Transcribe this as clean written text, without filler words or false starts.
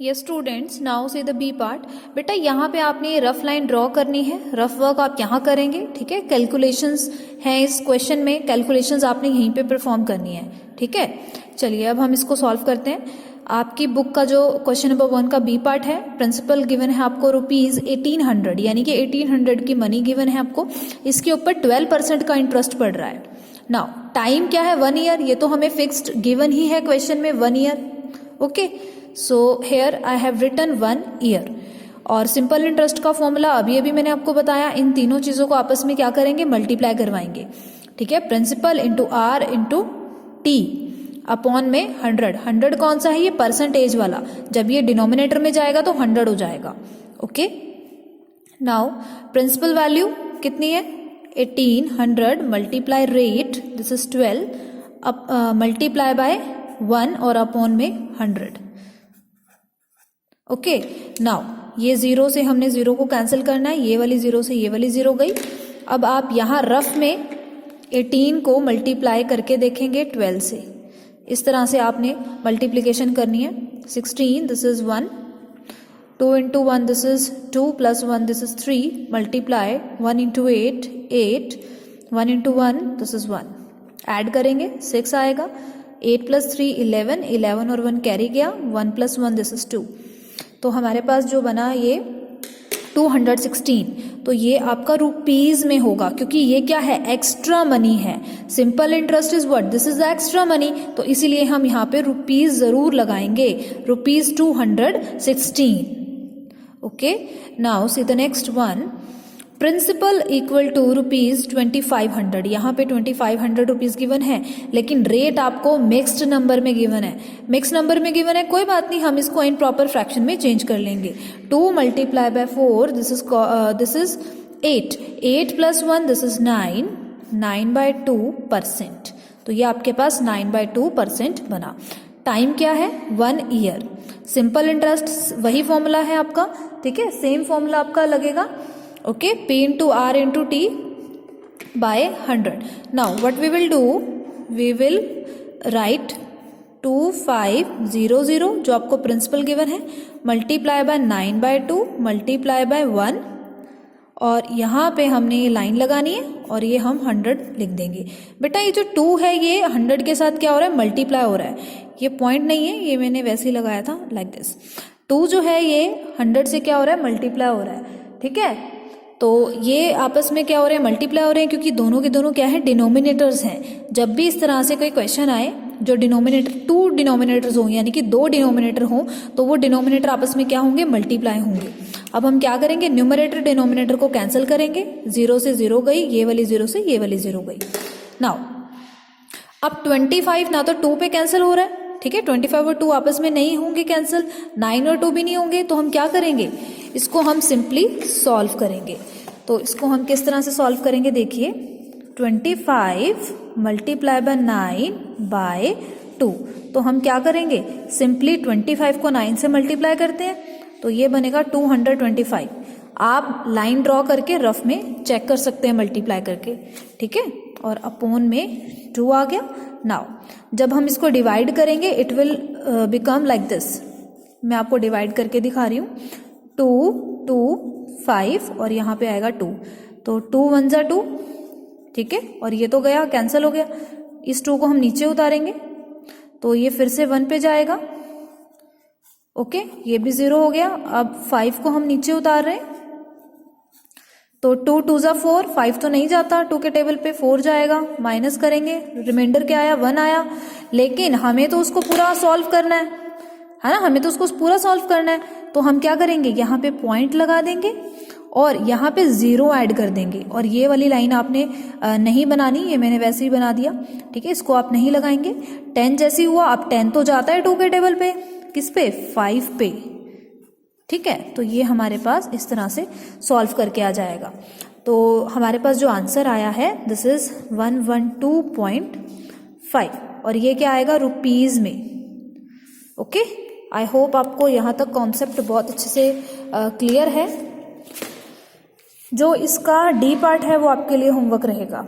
ये students now से the B part. बेटा यहाँ पे आपने रफ लाइन ड्रॉ करनी है, रफ वर्क आप यहाँ करेंगे, ठीक है। कैलकुलेशंस हैं इस क्वेश्चन में, कैलकुलेशंस आपने यहीं पे परफॉर्म करनी है, ठीक है। चलिए अब हम इसको सॉल्व करते हैं। आपकी बुक का जो क्वेश्चन नंबर 1 का बी पार्ट है, प्रिंसिपल गिवन है आपको ₹1800, यानी कि 1800 की मनी गिवन है आपको। इसके ऊपर 12% का इंटरेस्ट पड़ रहा है। नाउ टाइम क्या है, 1 ईयर। ये तो हमें फिक्स्ड गिवन ही है क्वेश्चन में, 1 year, okay. So here I have written 1 year. और सिंपल इंटरेस्ट का फॉर्मूला अभी मैंने आपको बताया। इन तीनों चीज़ों को आपस में क्या करेंगे, मल्टीप्लाई करवाएंगे, ठीक है। Principal into R into T upon में 100 कौन सा है, ये परसेंटेज वाला। जब ये डिनोमिनेटर में जाएगा तो 100 हो जाएगा, ओके। नाउ प्रिंसिपल वैल्यू कितनी है, 1800 multiply rate, this is 12, multiply by 1 और अपॉन में 100, ओके। नाउ ये 0 से हमने 0 को कैंसिल करना है, ये वाली 0 से ये वाली 0 गई। अब आप यहाँ रफ में 18 को मल्टीप्लाई करके देखेंगे 12 से। इस तरह से आपने मल्टीप्लिकेशन करनी है। 16 this is 1, 2 into 1 this is 2 plus 1 this is 3, multiply 1 into 8 8, 1 into 1 this is 1, add करेंगे 6 आएगा। 8 प्लस 3 11, 11 और 1 कैरी गया, 1 प्लस 1 दिस इज 2। तो हमारे पास जो बना ये 216। तो ये आपका रुपीज में होगा, क्योंकि ये क्या है, एक्स्ट्रा मनी है। Simple interest is what, this is extra money, तो इसीलिए हम यहाँ पे रुपीज जरूर लगाएंगे, ₹216, okay. Now see the next one, principal equal to ₹2500। यहाँ पे 2500 रुपीज गिवन है, लेकिन रेट आपको मिक्स्ड नंबर में गिवन है। मिक्स नंबर में गिवन है, कोई बात नहीं, हम इसको इन प्रॉपर फ्रैक्शन में चेंज कर लेंगे। 2 multiply by 4 this is 8, 8 plus 1 this is 9, 9/2%। तो ये आपके पास 9/2% बना। टाइम क्या है, 1 ईयर। सिंपल इंटरेस्ट वही फॉर्मूला है आपका, ठीक है, सेम फॉर्मूला आपका लगेगा, okay. P into R into T by 100. Now what we will do, we will write 2500 जो आपको प्रिंसिपल गिवन है, मल्टीप्लाई बाय 9/2 मल्टीप्लाई बाय 1, और यहाँ पे हमने ये लाइन लगानी है और ये हम 100 लिख देंगे। बेटा ये जो 2 है ये 100 के साथ क्या हो रहा है, मल्टीप्लाई हो रहा है। ये पॉइंट नहीं है, ये मैंने वैसे ही लगाया था, लाइक दिस। 2 जो है ये 100 से क्या हो रहा है, मल्टीप्लाई हो रहा है, ठीक है। तो ये आपस में क्या हो रहे हैं, मल्टीप्लाई हो रहे हैं, क्योंकि दोनों के दोनों क्या है, डिनोमिनेटर्स हैं। जब भी इस तरह से कोई क्वेश्चन आए जो डिनोमिनेटर 2 डिनोमिनेटर्स हों, यानी कि 2 डिनोमिनेटर हों, तो वो डिनोमिनेटर आपस में क्या होंगे, मल्टीप्लाई होंगे। अब हम क्या करेंगे, न्यूमरेटर डिनोमिनेटर को कैंसिल करेंगे, 0 से 0 गई, ये वाली 0 से ये वाली 0 गई। नाउ अब 25 ना तो 2 पे कैंसिल हो रहा है, ठीक है, 25 और 2 आपस में नहीं होंगे कैंसिल, 9 और 2 भी नहीं होंगे, तो हम क्या करेंगे, इसको हम सिंपली सॉल्व करेंगे। तो इसको हम किस तरह से सॉल्व करेंगे, देखिए 25 मल्टीप्लाई बाय 9/2। तो हम क्या करेंगे, सिंपली 25 को 9 से मल्टीप्लाई करते हैं, तो ये बनेगा 225। आप लाइन ड्रॉ करके रफ में चेक कर सकते हैं मल्टीप्लाई करके, ठीक है। और अपॉन में 2 आ गया। नाउ जब हम इसको डिवाइड करेंगे it will become like this. मैं आपको डिवाइड करके दिखा रही हूँ, 2 2 5 और यहाँ पे आएगा 2, तो 2 1 जा 2, ठीक है। और ये तो गया, कैंसिल हो गया। इस 2 को हम नीचे उतारेंगे तो ये फिर से 1 पे जाएगा, ओके, ये भी 0 हो गया। अब 5 को हम नीचे उतार रहे हैं, तो 2 2 जा 4, 5 तो नहीं जाता, 2 के टेबल पे 4 जाएगा, माइनस करेंगे, रिमाइंडर क्या आया, 1 आया। लेकिन हमें तो उसको पूरा सॉल्व करना है ना, हमें तो उसको पूरा सॉल्व करना है। तो हम क्या करेंगे, यहाँ पे पॉइंट लगा देंगे और यहाँ पे 0 ऐड कर देंगे। और ये वाली लाइन आपने नहीं बनानी, ये मैंने वैसे ही बना दिया, ठीक है, इसको आप नहीं लगाएंगे। 10 जैसी हुआ, अब 10 तो जाता है 2 के टेबल पे, किस पे, 5 पे, ठीक है। तो ये हमारे पास इस तरह से सॉल्व करके आ जाएगा। तो हमारे पास जो आंसर आया है दिस इज 112.5 और ये क्या आएगा, रुपीज में, ओके। आई होप आपको यहाँ तक कॉन्सेप्ट बहुत अच्छे से क्लियर है। जो इसका डी पार्ट है वो आपके लिए होमवर्क रहेगा।